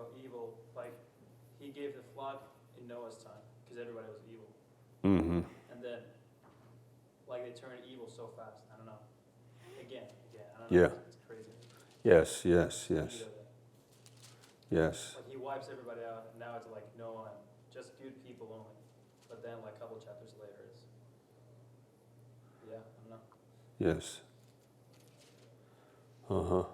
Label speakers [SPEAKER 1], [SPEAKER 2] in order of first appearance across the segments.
[SPEAKER 1] how evil, like, he gave the flood in Noah's time, because everybody was evil.
[SPEAKER 2] Mm-hmm.
[SPEAKER 1] And then, like, they turned evil so fast. I don't know. Again, I don't know.
[SPEAKER 2] Yeah.
[SPEAKER 1] It's crazy.
[SPEAKER 2] Yes.
[SPEAKER 1] You know that.
[SPEAKER 2] Yes.
[SPEAKER 1] Like, he wipes everybody out, and now it's like Noah and just good people only. But then, like, a couple chapters later, it's, yeah, I don't know.
[SPEAKER 2] Yes. Uh-huh.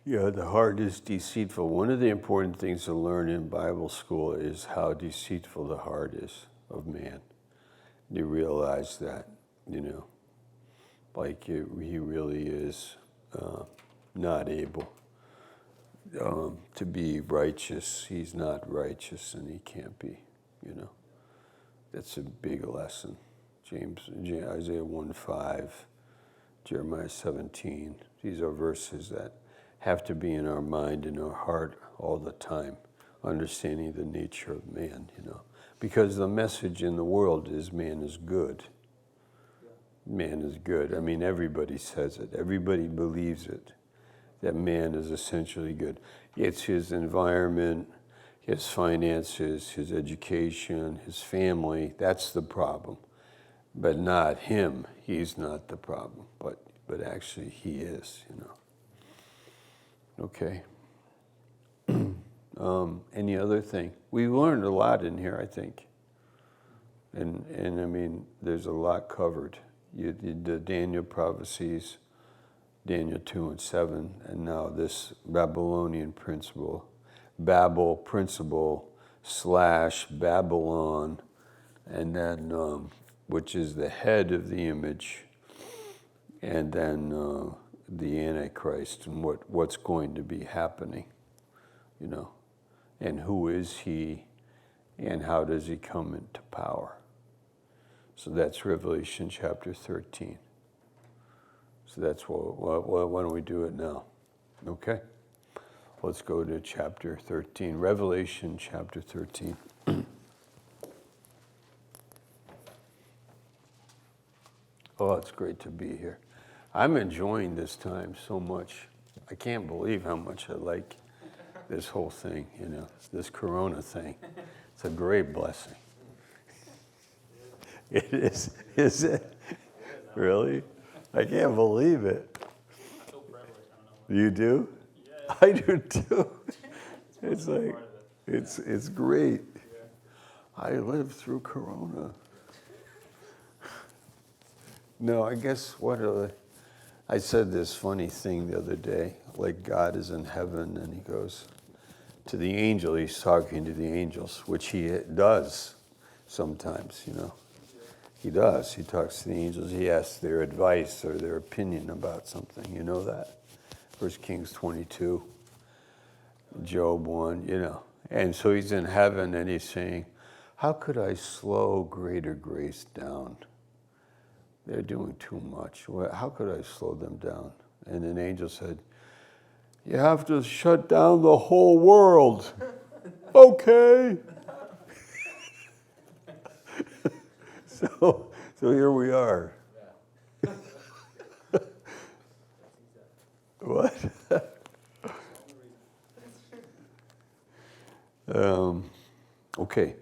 [SPEAKER 2] Yeah, the heart is deceitful. One of the important things to learn in Bible school is how deceitful the heart is of man. You realize that, like he really is not able to be righteous. He's not righteous and he can't be, That's a big lesson. Isaiah 1:5, Jeremiah 17. These are verses that have to be in our mind, in our heart all the time, understanding the nature of man, Because the message in the world is man is good. Man is good. I mean, everybody says it. Everybody believes it, that man is essentially good. It's his environment, his finances, his education, his family. That's the problem. But not him. He's not the problem. But actually he is, Okay. Any other thing? We learned a lot in here, I think. And I mean, there's a lot covered. You did the Daniel prophecies, Daniel 2 and 7, and now this Babylonian principle, Babel principle / Babylon, and then which is the head of the image, and then the Antichrist and what's going to be happening, and who is he, and how does he come into power. So that's Revelation chapter 13. So that's why don't we do it now? Okay? Let's go to chapter 13, Revelation chapter 13. Oh, it's great to be here. I'm enjoying this time so much. I can't believe how much I like this whole thing, this Corona thing. It's a great blessing. It is it? Really? I can't believe it.
[SPEAKER 1] So privileged, I don't know.
[SPEAKER 2] You do?
[SPEAKER 1] Yeah.
[SPEAKER 2] I do too. It's
[SPEAKER 1] part
[SPEAKER 2] like,
[SPEAKER 1] of it.
[SPEAKER 2] it's great.
[SPEAKER 1] Yeah.
[SPEAKER 2] I lived through Corona. No, I guess I said this funny thing the other day, like God is in heaven and he goes to the angel, he's talking to the angels, which he does sometimes, He does. He talks to the angels. He asks their advice or their opinion about something. You know that? 1 Kings 22, Job 1, And so he's in heaven and he's saying, how could I slow greater grace down? They're doing too much. How could I slow them down? And an angel said, you have to shut down the whole world. Okay. So here we are. What? Okay.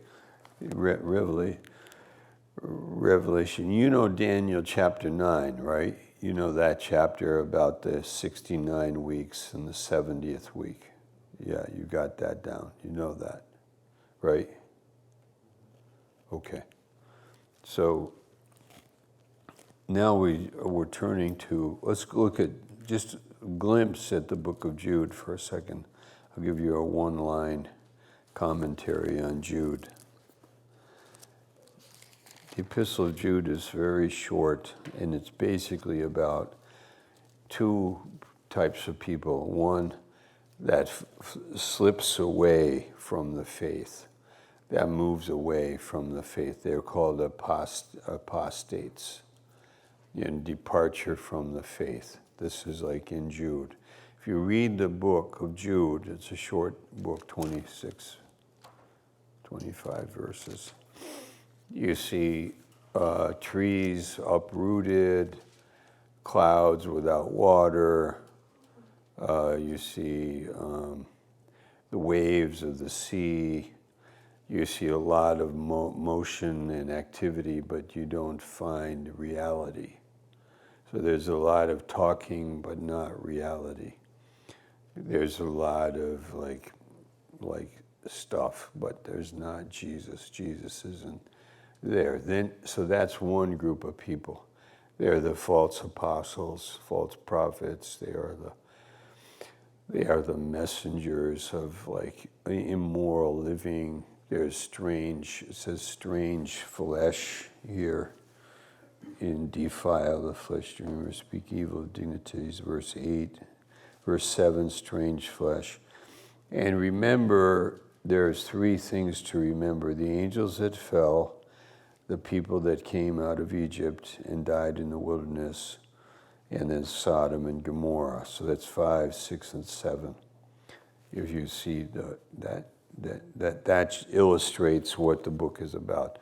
[SPEAKER 2] Revelation. You know Daniel chapter 9, right? You know that chapter about the 69 weeks and the 70th week. Yeah, you got that down. You know that, right? Okay. So now we're turning to, let's look at just a glimpse at the book of Jude for a second. I'll give you a one-line commentary on Jude. The Epistle of Jude is very short, and it's basically about two types of people. One that slips away from the faith, that moves away from the faith. They're called apostates, departure from the faith. This is like in Jude. If you read the book of Jude, it's a short book, 25 verses. You see trees uprooted, clouds without water, You see the waves of the sea. You see a lot of motion and activity, but you don't find reality. So there's a lot of talking, but not reality. There's a lot of like stuff, but there's not Jesus. Jesus isn't there. So that's one group of people. They're the false apostles, false prophets. They are the messengers of like immoral living. There's strange, it says strange flesh here. In defile the flesh, dream, speak evil of dignities, verse 8. Verse 7, strange flesh. And remember, there's three things to remember. The angels that fell, the people that came out of Egypt and died in the wilderness, and then Sodom and Gomorrah. So that's 5, 6, and 7. If you see that illustrates what the book is about.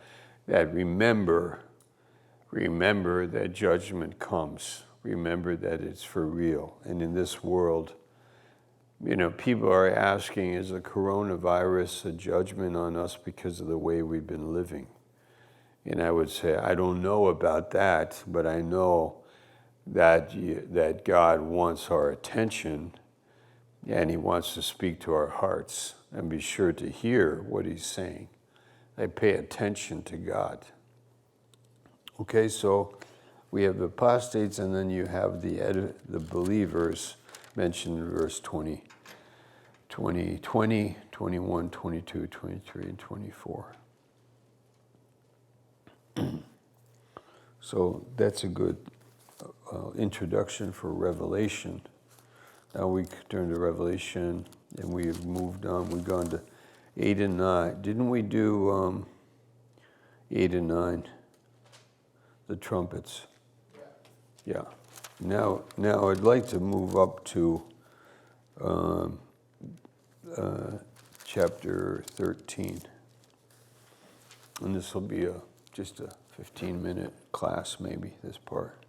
[SPEAKER 2] That remember that judgment comes. Remember that it's for real. And in this world, people are asking, is the coronavirus a judgment on us because of the way we've been living? And I would say, I don't know about that, but I know that God wants our attention, and he wants to speak to our hearts, and be sure to hear what he's saying. They pay attention to God. Okay, so we have the apostates, and then you have the believers mentioned in verse 20, 21, 22, 23, and 24. So that's a good introduction for Revelation. Now we turn to Revelation, and we have moved on. We've gone to 8 and 9. Didn't we do 8 and 9? The trumpets. Yeah. Now I'd like to move up to chapter 13. And this will be just a 15-minute class, maybe, this part.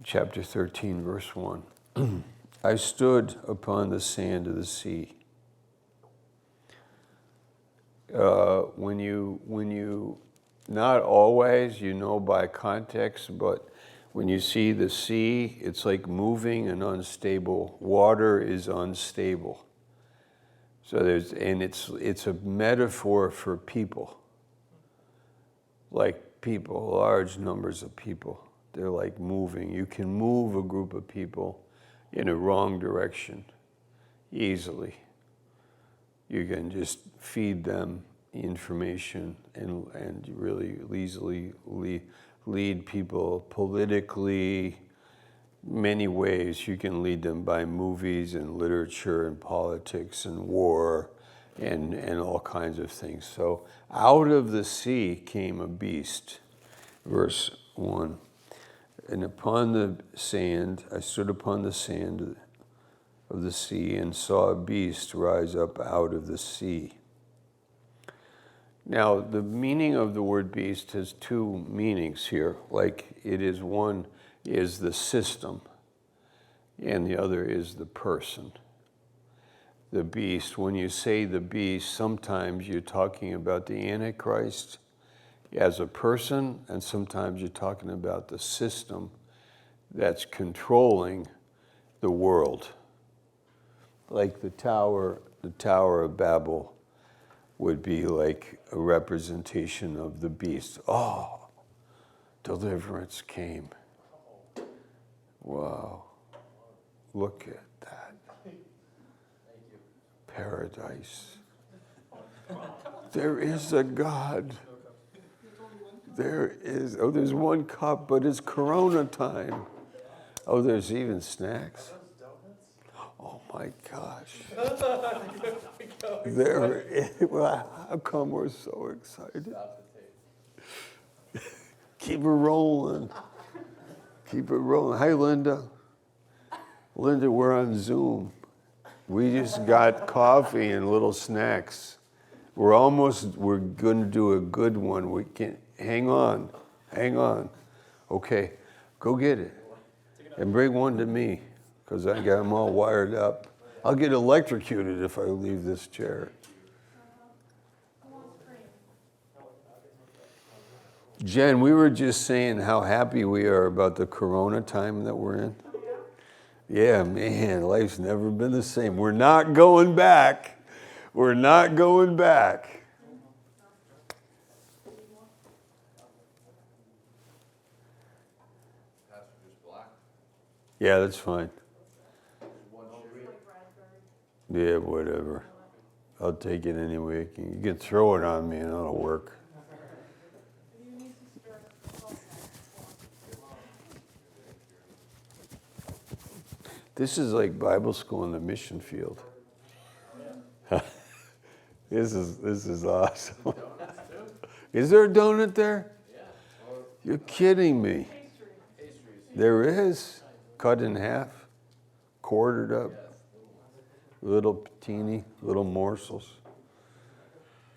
[SPEAKER 2] Chapter 13, verse 1. I stood upon the sand of the sea. When you, not always, by context, but when you see the sea, it's like moving and unstable. Water is unstable. So it's a metaphor for people. Like people, large numbers of people. They're like moving. You can move a group of people in a wrong direction easily. You can just feed them information and really easily lead people politically. Many ways you can lead them by movies and literature and politics and war and all kinds of things. So out of the sea came a beast, verse 1. And upon the sand, I stood upon the sand of the sea and saw a beast rise up out of the sea. Now, the meaning of the word beast has two meanings here. Like it is, one is the system, and the other is the person. The beast, when you say the beast, sometimes you're talking about the Antichrist as a person, and sometimes you're talking about the system that's controlling the world. Like the Tower of Babel would be like a representation of the beast. Oh, deliverance came. Wow. Look at that. Paradise. There is a God. There's one cup, but it's Corona time. Oh, there's even snacks. Oh my gosh. Well, how come we're so excited? Keep it rolling. Keep it rolling. Hi, Linda. Linda, we're on Zoom. We just got coffee and little snacks. We're going to do a good one. We can hang on. Okay, go get it. And bring one to me. because I got them all wired up. I'll get electrocuted if I leave this chair. Jen, we were just saying how happy we are about the Corona time that we're in. Yeah, man, life's never been the same. We're not going back. We're not going back. Yeah, that's fine. Yeah, whatever. I'll take it anyway. You can throw it on me and it'll work. This is like Bible school in the mission field. This is awesome. Is there a donut there? You're kidding me. There is. Cut in half, quartered up, little teeny, little morsels.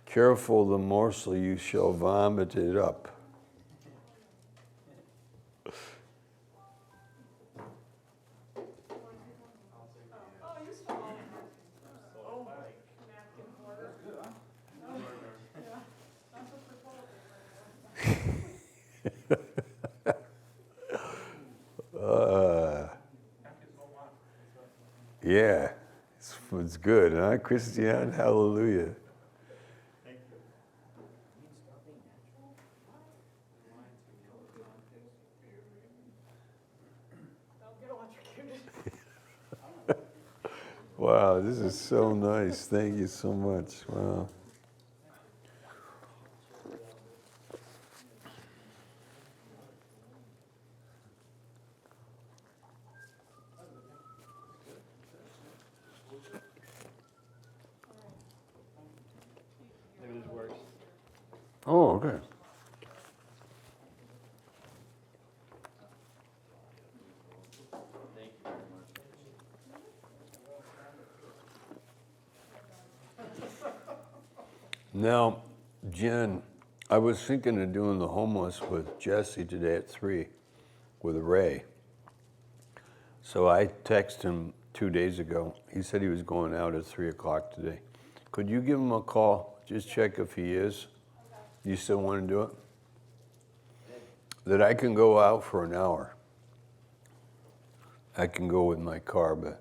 [SPEAKER 2] Careful the morsel, you shall vomit it up. Yeah, it's good, huh? Christian, hallelujah. Wow, this is so nice. Thank you so much. Wow.
[SPEAKER 1] Maybe this works.
[SPEAKER 2] Oh, okay.
[SPEAKER 1] Thank you very much.
[SPEAKER 2] Now, Jen, I was thinking of doing the homeless with Jesse today at 3 with Ray. So I texted him 2 days ago. He said he was going out at 3 o'clock today. Could you give him a call? Just check if he is. You still want to do it? That I can go out for an hour. I can go with my car, but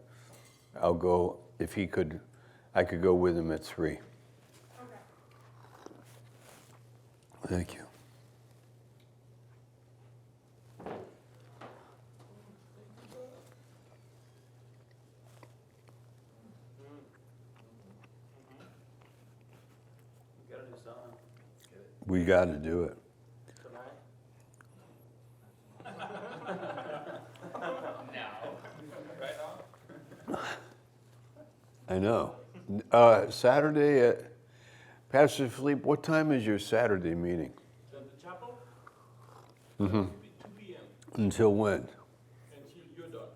[SPEAKER 2] I'll go, if he could, I could go with him at 3.
[SPEAKER 3] Okay.
[SPEAKER 2] Thank you.
[SPEAKER 1] We gotta do something.
[SPEAKER 2] We got to do it.
[SPEAKER 1] Tonight? No. Right on?
[SPEAKER 2] I know. Saturday, Pastor Philippe, what time is your Saturday meeting?
[SPEAKER 4] The chapel?
[SPEAKER 2] Mm-hmm.
[SPEAKER 4] 2 p.m.
[SPEAKER 2] Until when?
[SPEAKER 4] Until you're done.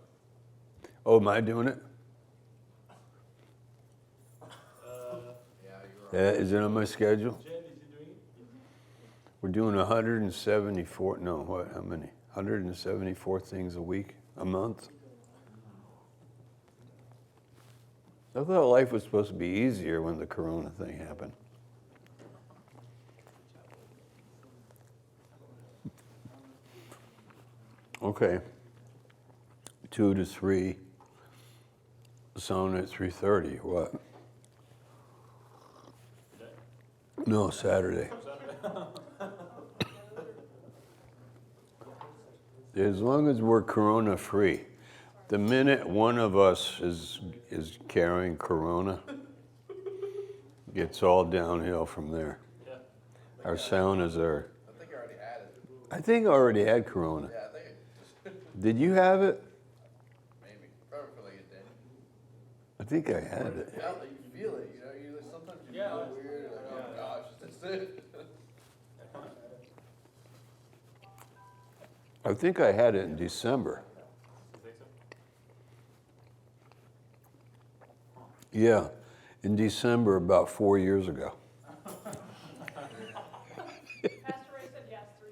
[SPEAKER 2] Oh, am I doing it? Is it on my schedule?
[SPEAKER 4] Jen, is he doing it?
[SPEAKER 2] We're doing 174, no, what, how many? 174 things a week, a month? I thought life was supposed to be easier when the Corona thing happened. Okay. 2 to 3. Sound at 3:30, what? No, Saturday. As long as we're Corona free. The minute one of us is carrying Corona, it's all downhill from there.
[SPEAKER 1] Yeah.
[SPEAKER 2] Our sound is our.
[SPEAKER 5] I think I already had it.
[SPEAKER 2] I think I already had Corona.
[SPEAKER 5] Yeah, I think it just
[SPEAKER 2] Did you have it?
[SPEAKER 5] maybe. Probably feel like it did.
[SPEAKER 2] I think I had it.
[SPEAKER 5] Yeah, like you feel it, you know. You sometimes you
[SPEAKER 1] Yeah.
[SPEAKER 5] feel weird, like oh gosh, that's it.
[SPEAKER 2] I think I had it in December.
[SPEAKER 1] You think so?
[SPEAKER 2] Yeah, in December about 4 years ago.
[SPEAKER 3] Pastor Ray said yes, 3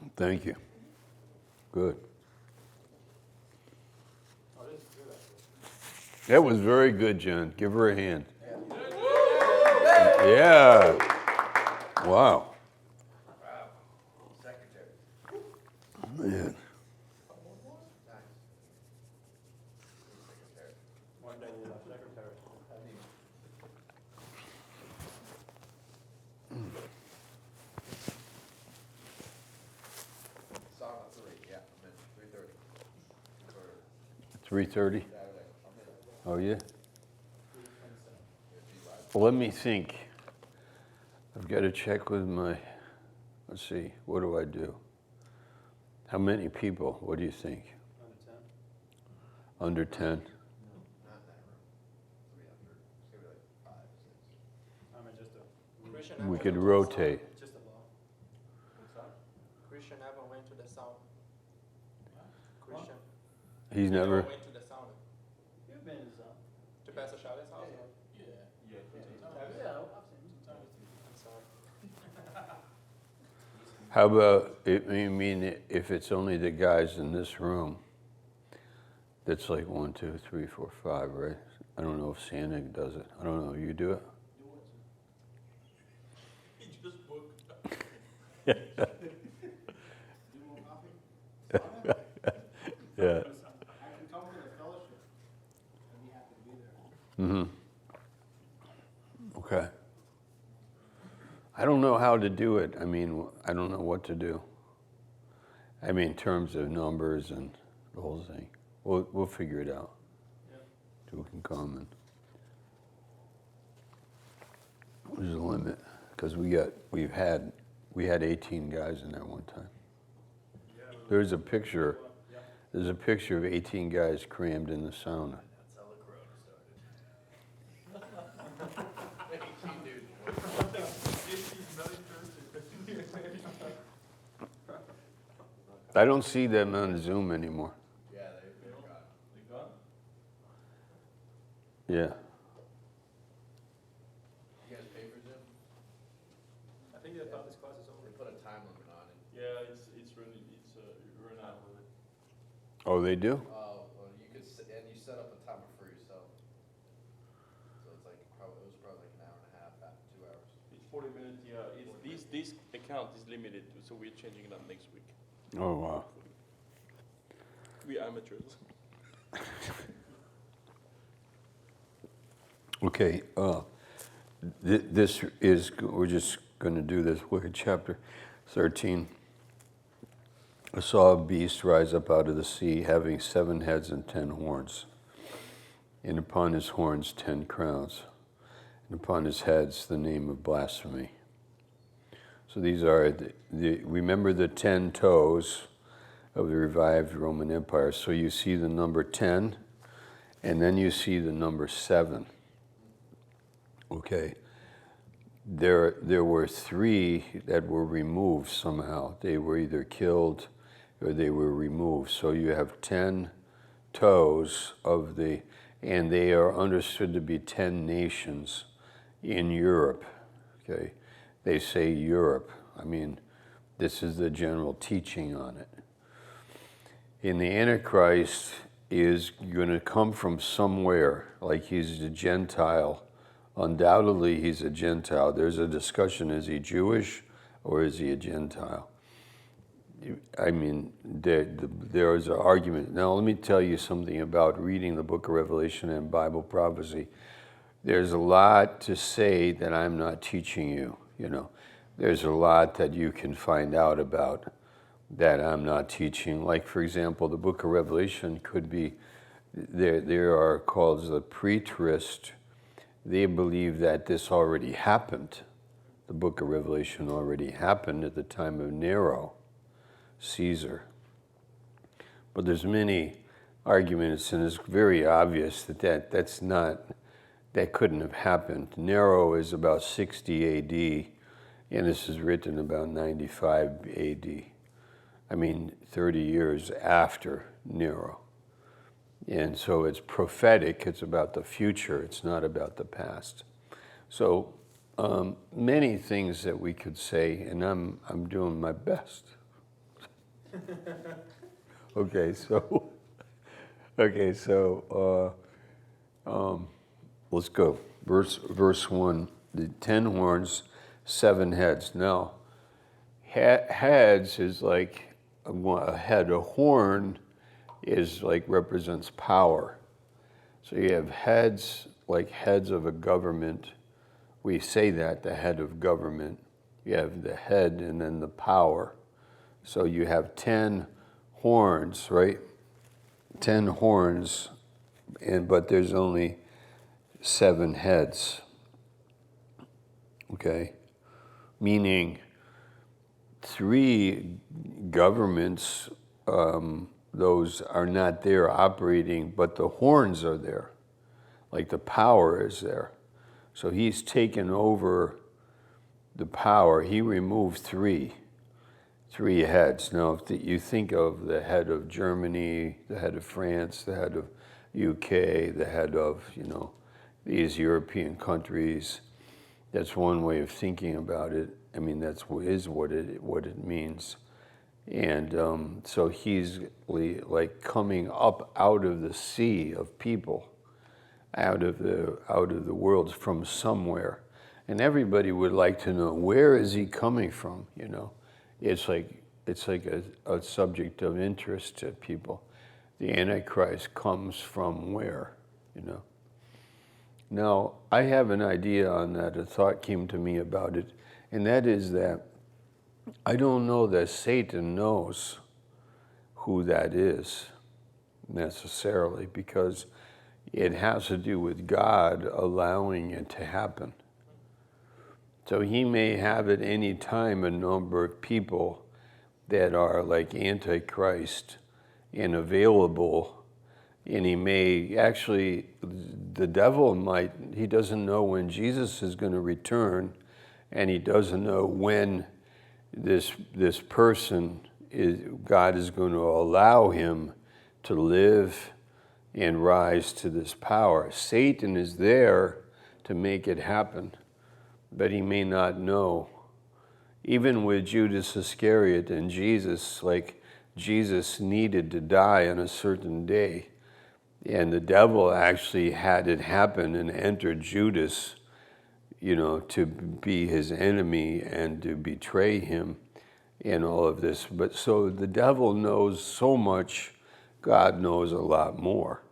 [SPEAKER 3] p.m.
[SPEAKER 2] Thank you. Good. That was very good, John. Give her a hand. Yeah. Wow.
[SPEAKER 5] Wow. Secretary.
[SPEAKER 2] Man.
[SPEAKER 5] Nice. Secretary.
[SPEAKER 1] One day you're a secretary.
[SPEAKER 5] Sauna 3, yeah, I'm in, 3:30. For
[SPEAKER 2] 3:30?
[SPEAKER 5] Saturday, I'm in.
[SPEAKER 2] Oh, yeah?
[SPEAKER 5] If you like.
[SPEAKER 2] Well, let me think. I've got to check with my, let's see, what do I do? How many people? What do you think?
[SPEAKER 1] Under 10?
[SPEAKER 2] Under 10?
[SPEAKER 5] Not in that room. 300. It's gonna be like 5, 6.
[SPEAKER 1] I mean, just a,
[SPEAKER 3] Christian
[SPEAKER 2] We
[SPEAKER 3] ever
[SPEAKER 2] could
[SPEAKER 3] went to the
[SPEAKER 2] rotate.
[SPEAKER 1] just a law.
[SPEAKER 4] What's that?
[SPEAKER 3] sauna? Christian ever went to the sauna? Christian
[SPEAKER 2] He's never,
[SPEAKER 3] went to the sauna.
[SPEAKER 1] You've been in some.
[SPEAKER 3] To Pastor Charlotte's house? or-
[SPEAKER 4] Yeah.
[SPEAKER 1] Yeah, I've seen some.
[SPEAKER 3] I'm sorry.
[SPEAKER 2] how about, I mean, if it's only the guys in this room, that's like 1, 2, 3, 4, 5, right? I don't know if Santa does it. I don't know. You do it?
[SPEAKER 4] He just booked.
[SPEAKER 2] Yeah.
[SPEAKER 6] I can come to the fellowship. I'd be happy to be there.
[SPEAKER 2] Mm-hmm. Okay. I don't know how to do it. I mean, I don't know what to do. I mean, in terms of numbers and the whole thing. We'll figure it out.
[SPEAKER 1] Yeah.
[SPEAKER 2] Who can come and there's a limit because we had 18 guys in there one time. There's a picture. There's a picture of 18 guys crammed in the sauna.
[SPEAKER 5] That's how the corona started. 18 dudes.
[SPEAKER 2] I don't see them on Zoom anymore.
[SPEAKER 5] Yeah, they're gone.
[SPEAKER 4] They gone?
[SPEAKER 2] Yeah.
[SPEAKER 5] You guys pay for Zoom?
[SPEAKER 1] I think they thought this class is
[SPEAKER 5] They
[SPEAKER 1] over.
[SPEAKER 5] put a time limit on it.
[SPEAKER 4] Yeah, it's run out with it.
[SPEAKER 2] Oh, they do?
[SPEAKER 5] Oh, well, you could, and you set up a timer for yourself. So it's like, it was probably like an hour and a half, 2 hours.
[SPEAKER 4] It's 40 minutes, yeah. This account is limited, so we're changing that next week.
[SPEAKER 2] Oh, wow.
[SPEAKER 4] We amateurs.
[SPEAKER 2] Okay, this is, we're just going to do this. Look at chapter 13. I saw a beast rise up out of the sea, having 7 heads and 10 horns, and upon his horns 10 crowns, and upon his heads the name of blasphemy. So these are, remember the 10 toes of the revived Roman Empire. So you see the number 10, and then you see the number 7. Okay. There were 3 that were removed somehow. They were either killed or they were removed. So you have 10 toes of the, and they are understood to be 10 nations in Europe. Okay. They say Europe. I mean, this is the general teaching on it. And the Antichrist is going to come from somewhere, like he's a Gentile. Undoubtedly, he's a Gentile. There's a discussion, is he Jewish or is he a Gentile? I mean, there is an argument. Now, let me tell you something about reading the book of Revelation and Bible prophecy. There's a lot to say that I'm not teaching you, you know. There's a lot that you can find out about that I'm not teaching. Like, for example, the book of Revelation could be, there are called the preterist. They believe that this already happened. The book of Revelation already happened at the time of Nero, Caesar. But there's many arguments, and it's very obvious that that couldn't have happened. Nero is about 60 AD, and this is written about 95 AD. I mean, 30 years after Nero. And so it's prophetic, it's about the future, it's not about the past. So many things that we could say, and I'm doing my best. Okay, so Let's go. Verse 1, the 10 horns, 7 heads. Now, heads is like a head. A horn is like represents power. So you have heads, like heads of a government. We say that, the head of government. You have the head and then the power. So you have 10 horns, right? 10 horns, but there's only 7 heads. Okay? Meaning 3 governments, those are not there operating, but the horns are there. Like the power is there. So he's taken over the power. He removed 3 heads. Now, if you think of the head of Germany, the head of France, the head of UK, the head of, these European countries, that's one way of thinking about it. I mean, that's what it means. And so he's like coming up out of the sea of people, out of the world from somewhere. And everybody would like to know, where is he coming from, It's like a subject of interest to people. The Antichrist comes from where, Now, I have an idea on that. A thought came to me about it, and that is that I don't know that Satan knows who that is necessarily, because it has to do with God allowing it to happen. So he may have at any time a number of people that are like Antichrist and available, and he may actually, the devil might, he doesn't know when Jesus is going to return, and he doesn't know when this person God is going to allow him to live and rise to this power. Satan is there to make it happen, but he may not know. Even with Judas Iscariot and Jesus, like Jesus needed to die on a certain day, and the devil actually had it happen and entered Judas, to be his enemy and to betray him and all of this. But so the devil knows so much, God knows a lot more.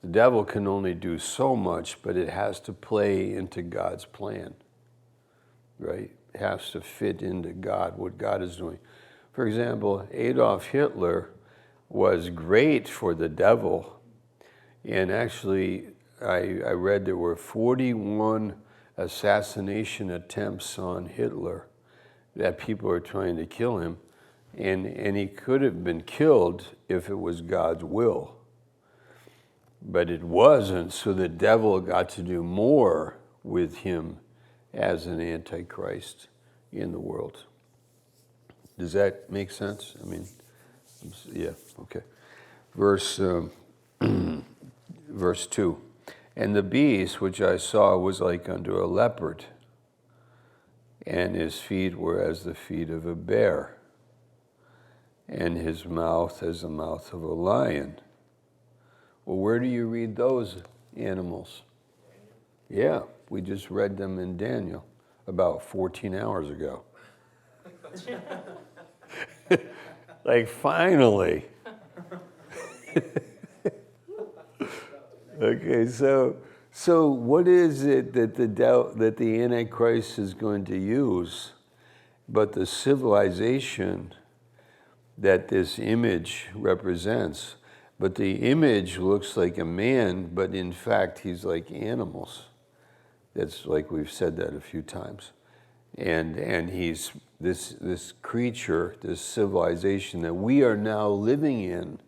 [SPEAKER 2] The devil can only do so much, but it has to play into God's plan, right? It has to fit into God, what God is doing. For example, Adolf Hitler was great for the devil. And actually, I read there were 41 assassination attempts on Hitler, that people are trying to kill him. And he could have been killed if it was God's will. But it wasn't, so the devil got to do more with him as an antichrist in the world. Does that make sense? I mean, yeah, okay. Verse 2. And the beast which I saw was like unto a leopard, and his feet were as the feet of a bear, and his mouth as the mouth of a lion. Well, where do you read those animals? Yeah, we just read them in Daniel about 14 hours ago. Like, finally. Okay, so what is it that the Antichrist is going to use, but the civilization that this image represents? But the image looks like a man, but in fact he's like animals. That's like we've said that a few times. And he's this creature, this civilization that we are now living in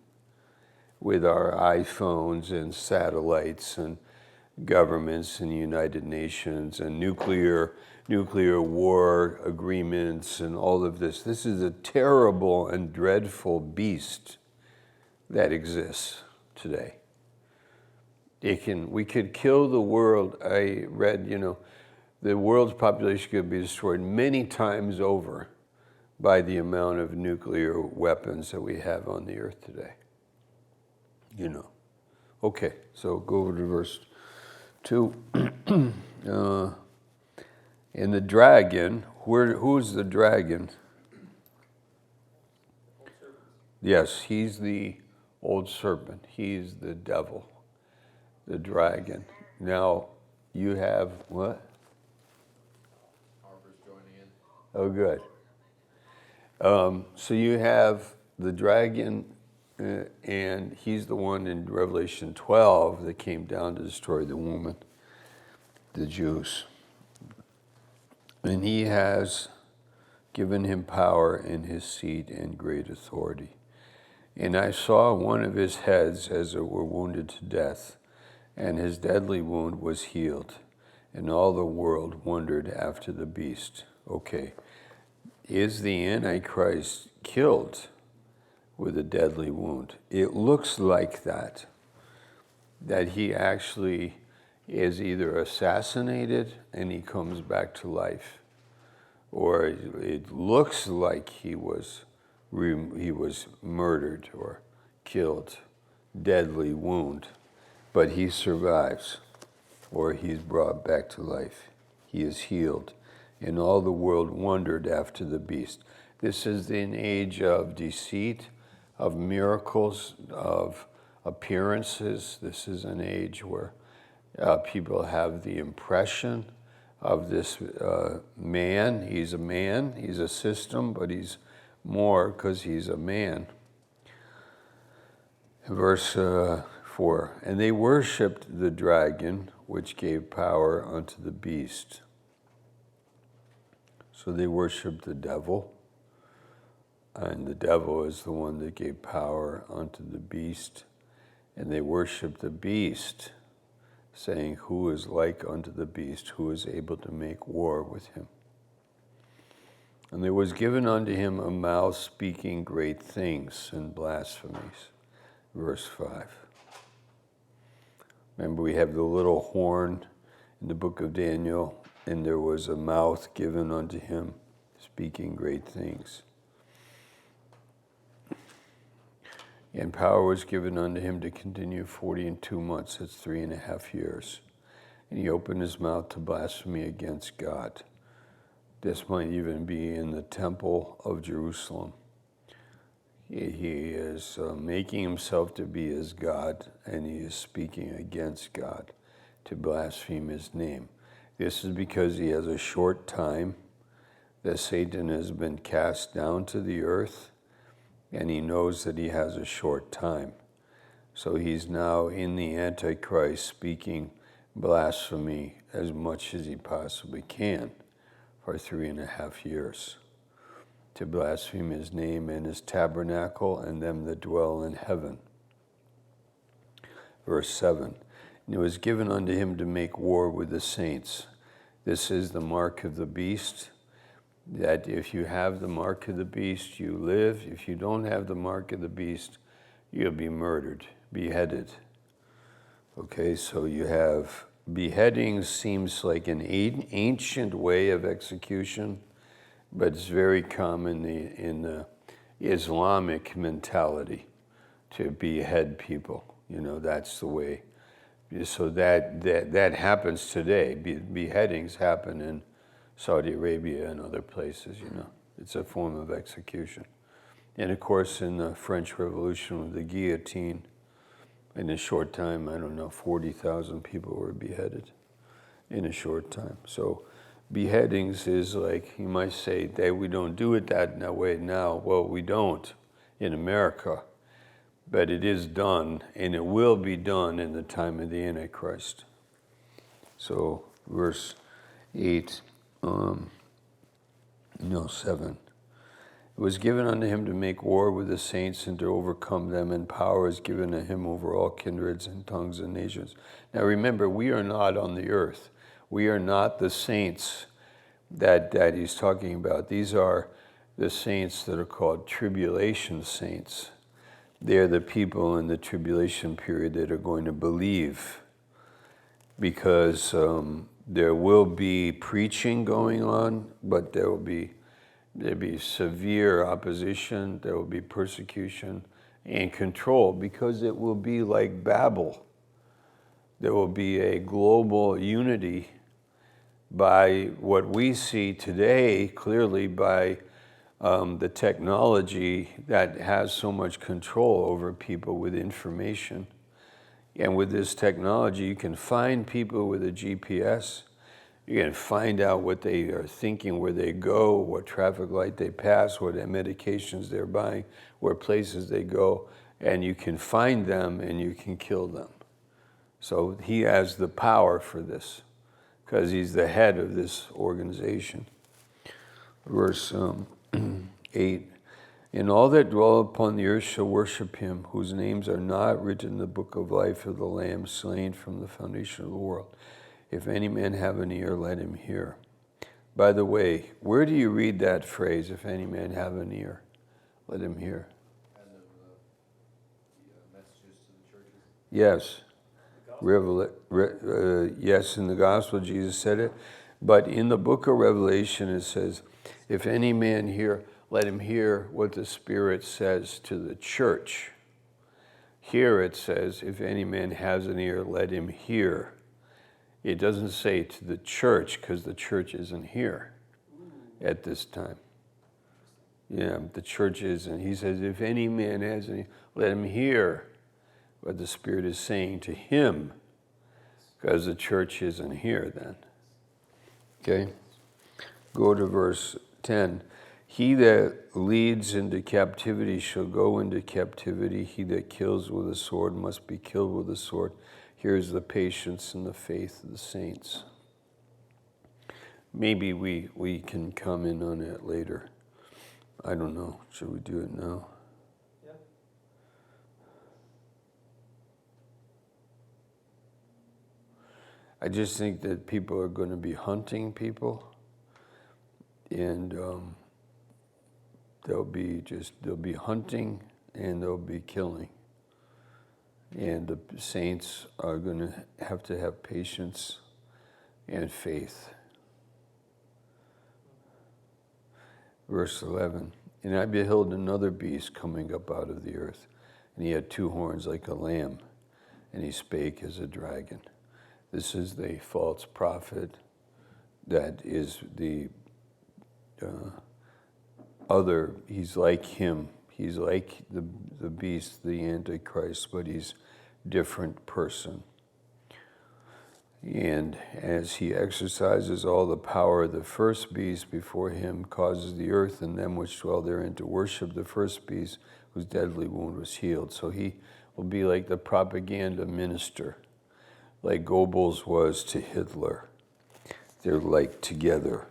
[SPEAKER 2] with our iPhones and satellites and governments and United Nations and nuclear war agreements and all of this. This is a terrible and dreadful beast that exists today. We could kill the world. I read, the world's population could be destroyed many times over by the amount of nuclear weapons that we have on the earth today. Okay, so go over to verse 2. And the dragon, who's the dragon? Yes, he's the old serpent. He's the devil, the dragon. Now, you have what?
[SPEAKER 5] Harper's joining in.
[SPEAKER 2] Oh, good. So you have the dragon, and he's the one in Revelation 12 that came down to destroy the woman, the Jews. And he has given him power in his seat and great authority. And I saw one of his heads as it were wounded to death, and his deadly wound was healed. And all the world wondered after the beast. Okay, is the Antichrist killed with a deadly wound? It looks like that he actually is either assassinated and he comes back to life, or it looks like he was murdered or killed, deadly wound, but he survives, or he's brought back to life. He is healed, and all the world wondered after the beast. This is an age of deceit, of miracles, of appearances. This is an age where people have the impression of this man. He's a man, he's a system, but he's more because he's a man. Verse 4, and they worshipped the dragon, which gave power unto the beast. So they worshipped the devil, and the devil is the one that gave power unto the beast. And they worshipped the beast, saying, who is like unto the beast, who is able to make war with him? And there was given unto him a mouth speaking great things and blasphemies. Verse 5. Remember, we have the little horn in the book of Daniel, and there was a mouth given unto him speaking great things. And power was given unto him to continue 42 months, that's 3.5 years. And he opened his mouth to blasphemy against God. This might even be in the temple of Jerusalem. He is making himself to be as God, and he is speaking against God to blaspheme his name. This is because he has a short time that Satan has been cast down to the earth, and he knows that he has a short time. So he's now in the Antichrist speaking blasphemy as much as he possibly can for 3.5 years, to blaspheme his name and his tabernacle and them that dwell in heaven. Verse 7, and it was given unto him to make war with the saints. This is the mark of the beast, that if you have the mark of the beast, you live. If you don't have the mark of the beast, you'll be murdered, beheaded. Okay, so you have beheading, seems like an ancient way of execution, but it's very common in the Islamic mentality to behead people. You know, that's the way. So that happens today. Beheadings happen in Saudi Arabia and other places, you know. It's a form of execution. And of course, in the French Revolution with the guillotine, in a short time, I don't know, 40,000 people were beheaded in a short time. So beheadings is like, you might say, that we don't do it that way now. Well, we don't in America, but it is done, and it will be done in the time of the Antichrist. So verse 8, 7. It was given unto him to make war with the saints and to overcome them, and power is given to him over all kindreds and tongues and nations. Now remember, we are not on the earth. We are not the saints that he's talking about. These are the saints that are called tribulation saints. They're the people in the tribulation period that are going to believe, because there will be preaching going on, but there'll be severe opposition, there will be persecution and control, because it will be like Babel. there will be a global unity by what we see today, clearly by the technology that has so much control over people with information. And with this technology, you can find people with a GPS. You can find out what they are thinking, where they go, what traffic light they pass, what medications they're buying, what places they go, and you can find them and you can kill them. So he has the power for this because he's the head of this organization. Verse 8, and all that dwell upon the earth shall worship him, whose names are not written in the book of life of the Lamb slain from the foundation of the world. If any man have an ear, let him hear. By the way, where do you read that phrase, if any man have an ear, let him hear?
[SPEAKER 5] End of the messages to the churches.
[SPEAKER 2] Yes. Yes, in the gospel Jesus said it. But in the book of Revelation it says, if any man hear, let him hear what the Spirit says to the church. Here it says, if any man has an ear, let him hear. It doesn't say to the church, because the church isn't here at this time. Yeah, the church isn't. He says, if any man has an ear, let him hear what the Spirit is saying to him, because the church isn't here then. Okay? Go to verse 10. He that leads into captivity shall go into captivity. He that kills with a sword must be killed with a sword. Here's the patience and the faith of the saints. Maybe we can come in on it later. I don't know. Should we do it now?
[SPEAKER 1] Yeah.
[SPEAKER 2] I just think that people are going to be hunting people, and they'll be hunting and they'll be killing. And the saints are going to have patience and faith. Verse 11, and I beheld another beast coming up out of the earth, and he had 2 horns like a lamb, and he spake as a dragon. This is the false prophet that is the other, he's like him. He's like the beast, the Antichrist, but he's a different person. And as he exercises all the power of the first beast before him, causes the earth and them which dwell therein to worship the first beast, whose deadly wound was healed. So he will be like the propaganda minister, like Goebbels was to Hitler. They're like together.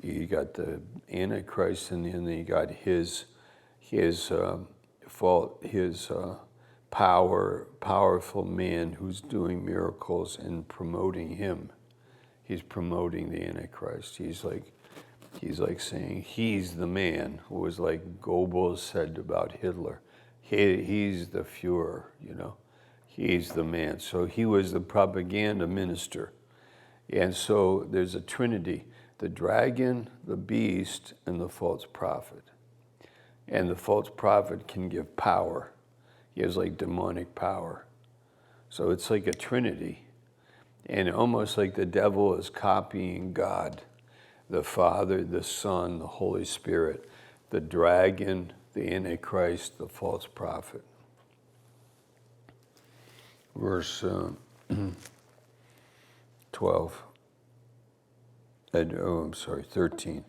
[SPEAKER 2] You got the Antichrist, and then you got his powerful man who's doing miracles and promoting him. He's promoting the Antichrist. He's like saying he's the man, who was like Goebbels said about Hitler. He's the Fuhrer, you know. He's the man. So he was the propaganda minister. And so there's a trinity: the dragon, the beast, and the false prophet. And the false prophet can give power. He has like demonic power. So it's like a trinity. And almost like the devil is copying God, the Father, the Son, the Holy Spirit, the dragon, the Antichrist, the false prophet. Verse 13.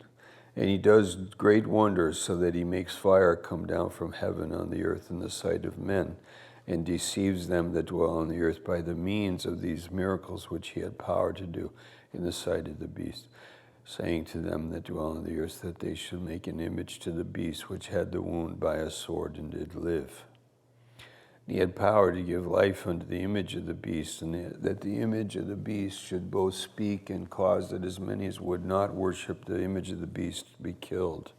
[SPEAKER 2] And he does great wonders, so that he makes fire come down from heaven on the earth in the sight of men, and deceives them that dwell on the earth by the means of these miracles which he had power to do in the sight of the beast, saying to them that dwell on the earth that they should make an image to the beast which had the wound by a sword and did live. He had power to give life unto the image of the beast, and that the image of the beast should both speak and cause that as many as would not worship the image of the beast be killed.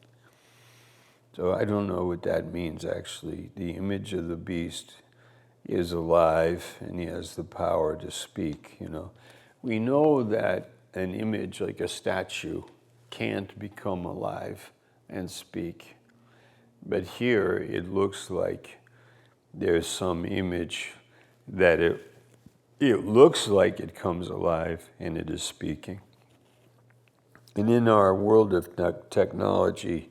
[SPEAKER 2] So I don't know what that means, actually. The image of the beast is alive, and he has the power to speak, you know. We know that an image like a statue can't become alive and speak. But here it looks like there's some image that it looks like it comes alive and it is speaking. And in our world of technology,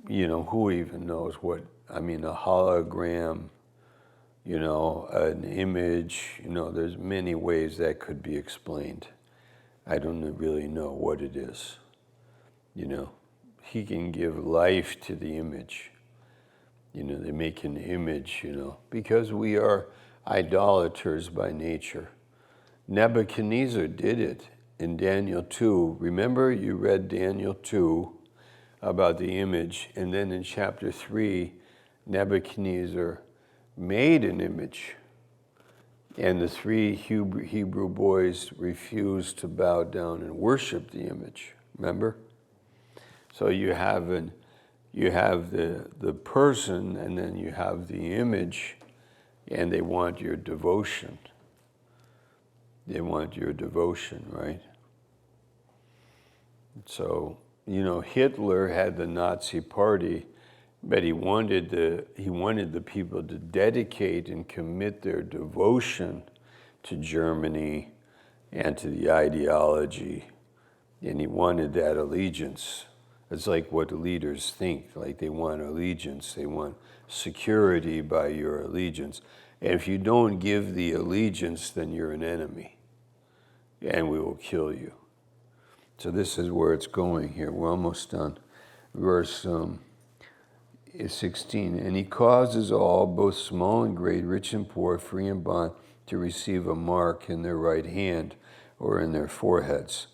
[SPEAKER 2] who even knows what, a hologram, an image, there's many ways that could be explained. I don't really know what it is. He can give life to the image. They make an image, because we are idolaters by nature. Nebuchadnezzar did it in Daniel 2. Remember, you read Daniel 2 about the image, and then in chapter 3, Nebuchadnezzar made an image, and the 3 Hebrew boys refused to bow down and worship the image. Remember? So you have the person, and then you have the image, and they want your devotion. They want your devotion, right? So, Hitler had the Nazi Party, but he wanted the people to dedicate and commit their devotion to Germany and to the ideology, and he wanted that allegiance. It's like what leaders think, like they want allegiance, they want security by your allegiance. And if you don't give the allegiance, then you're an enemy, and we will kill you. So this is where it's going here. We're almost done. Verse 16. And he causes all, both small and great, rich and poor, free and bond, to receive a mark in their right hand or in their foreheads,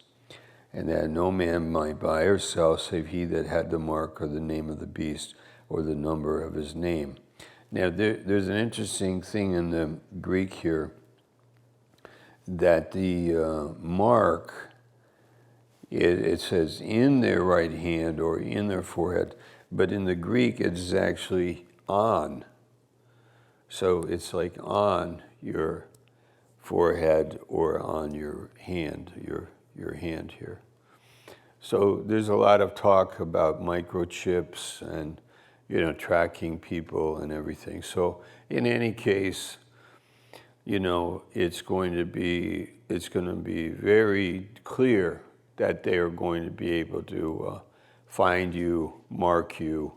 [SPEAKER 2] and that no man might buy or sell save he that had the mark or the name of the beast or the number of his name. Now, there's an interesting thing in the Greek here, that the mark, it says in their right hand or in their forehead, but in the Greek it's actually on. So it's like on your forehead or on your hand, your hand here. So there's a lot of talk about microchips and tracking people and everything. So in any case, it's going to be very clear that they are going to be able to find you, mark you,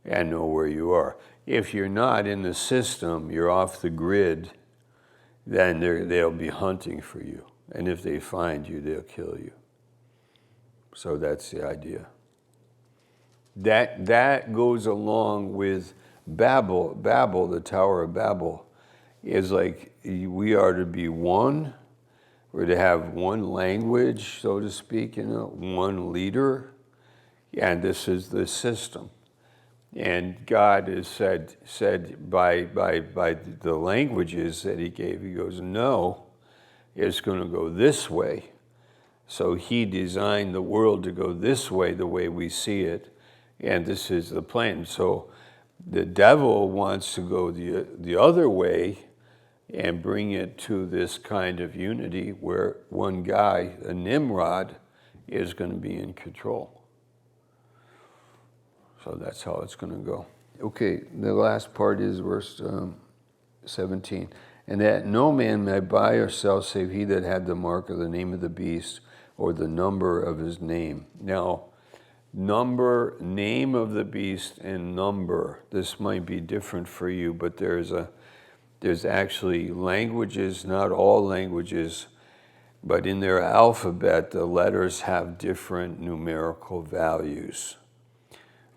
[SPEAKER 2] and know where you are. If you're not in the system, you're off the grid, then they'll be hunting for you. And if they find you, they'll kill you. So that's the idea. That goes along with Babel. Babel, the Tower of Babel, is like we are to be one. We're to have one language, so to speak, one leader. And this is the system. And God has said by the languages that he gave, he goes, no, it's going to go this way. So he designed the world to go this way, the way we see it. And this is the plan. So the devil wants to go the other way and bring it to this kind of unity where one guy, a Nimrod, is going to be in control. So that's how it's going to go. Okay, the last part is verse 17. And that no man may buy or sell save he that had the mark of the name of the beast or the number of his name. Now, name of the beast and number, this might be different for you, but there's actually languages, not all languages, but in their alphabet, the letters have different numerical values.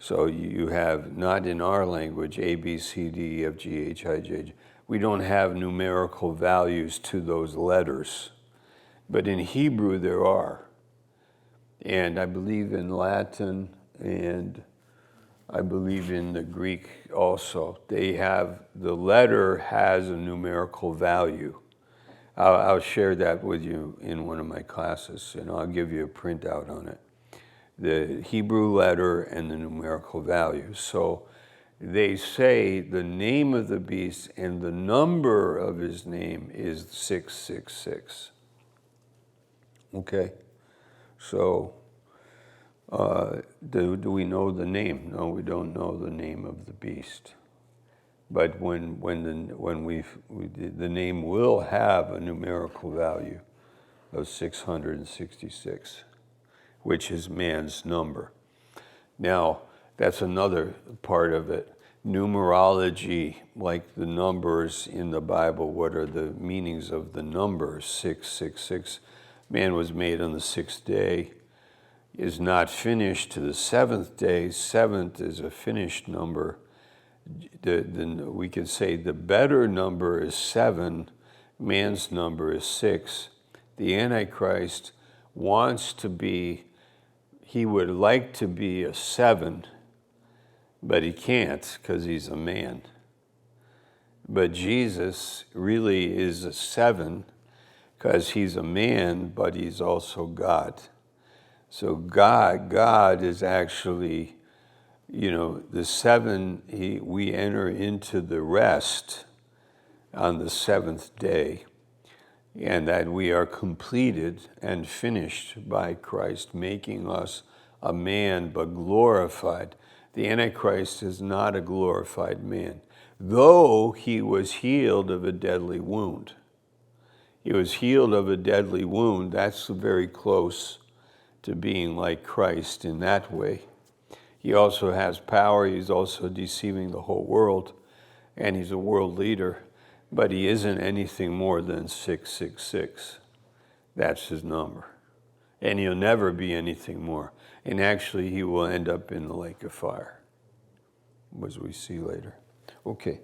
[SPEAKER 2] So you have, not in our language, A, B, C, D, E, F, G, H, I, J, J. We don't have numerical values to those letters. But in Hebrew, there are. And I believe in Latin, and I believe in the Greek also. The letter has a numerical value. I'll share that with you in one of my classes, and I'll give you a printout on it. The Hebrew letter and the numerical value. So they say the name of the beast and the number of his name is 666. Okay? So do we know the name? No, we don't know the name of the beast. But the name will have a numerical value of 666, which is man's number. Now, that's another part of it. Numerology, like the numbers in the Bible, what are the meanings of the number 666? Man was made on the sixth day, is not finished to the seventh day. Seventh is a finished number. We can say the better number is 7, man's number is 6. The Antichrist wants to be, he would like to be a 7, but he can't because he's a man. But Jesus really is a 7 because he's a man, but he's also God. So God is actually, the 7, we enter into the rest on the seventh day, and that we are completed and finished by Christ, making us a man but glorified. The Antichrist is not a glorified man, though he was healed of a deadly wound. He was healed of a deadly wound. That's very close to being like Christ in that way. He also has power. He's also deceiving the whole world, and he's a world leader, but he isn't anything more than 666. That's his number. And he'll never be anything more. And actually, he will end up in the lake of fire, as we see later. Okay.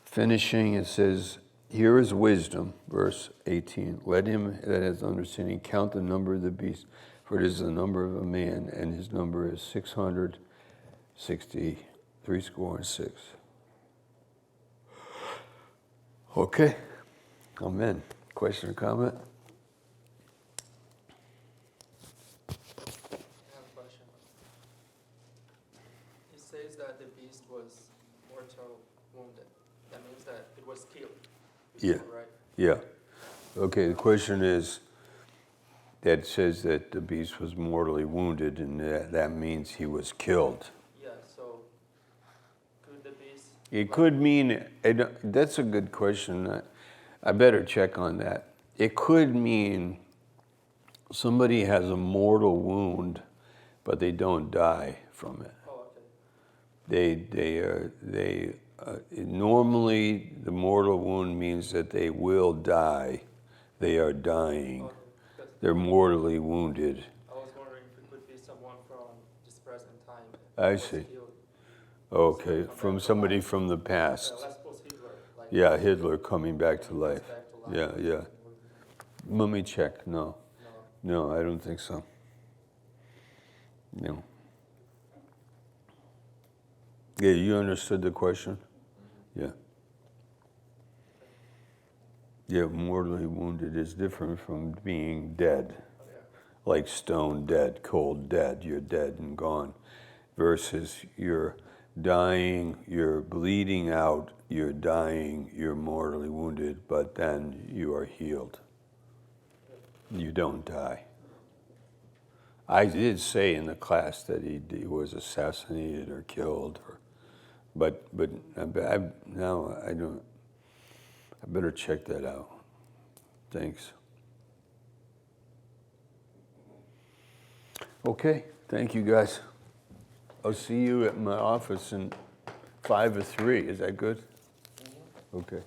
[SPEAKER 2] Finishing, it says, here is wisdom, verse 18. Let him that has understanding count the number of the beast, for it is the number of a man, and his number is 666. Okay. Amen. Question or comment?
[SPEAKER 3] I have a question. It says that the beast was mortal wounded. That means that it was killed.
[SPEAKER 2] Yeah.
[SPEAKER 3] Right?
[SPEAKER 2] Yeah. Okay, the question is, that says that the beast was mortally wounded, and that means he was killed.
[SPEAKER 3] Yeah, so could the beast...
[SPEAKER 2] It could mean, that's a good question. I better check on that. It could mean somebody has a mortal wound, but they don't die from it.
[SPEAKER 3] Oh, okay.
[SPEAKER 2] Normally the mortal wound means that they will die. They are dying.
[SPEAKER 3] Okay. Because
[SPEAKER 2] They're mortally wounded.
[SPEAKER 3] I was wondering if it could be someone from this present time.
[SPEAKER 2] I
[SPEAKER 3] was
[SPEAKER 2] see.
[SPEAKER 3] killed.
[SPEAKER 2] Okay, from somebody from the past.
[SPEAKER 3] Let's suppose Hitler. Like,
[SPEAKER 2] Yeah, Hitler coming back to life.
[SPEAKER 3] back to life.
[SPEAKER 2] Yeah. Let me check. No, I don't think so. No. Yeah, you understood the question? Yeah. Yeah, mortally wounded is different from being dead. Like stone dead, cold dead, you're dead and gone. Versus you're dying, you're bleeding out, you're dying, you're mortally wounded, but then you are healed. You don't die. I did say in the class that he was assassinated or killed, but now I don't. I better check that out. Thanks. Okay, thank you guys. I'll see you at my office in 5 or 3. Is that good? Okay.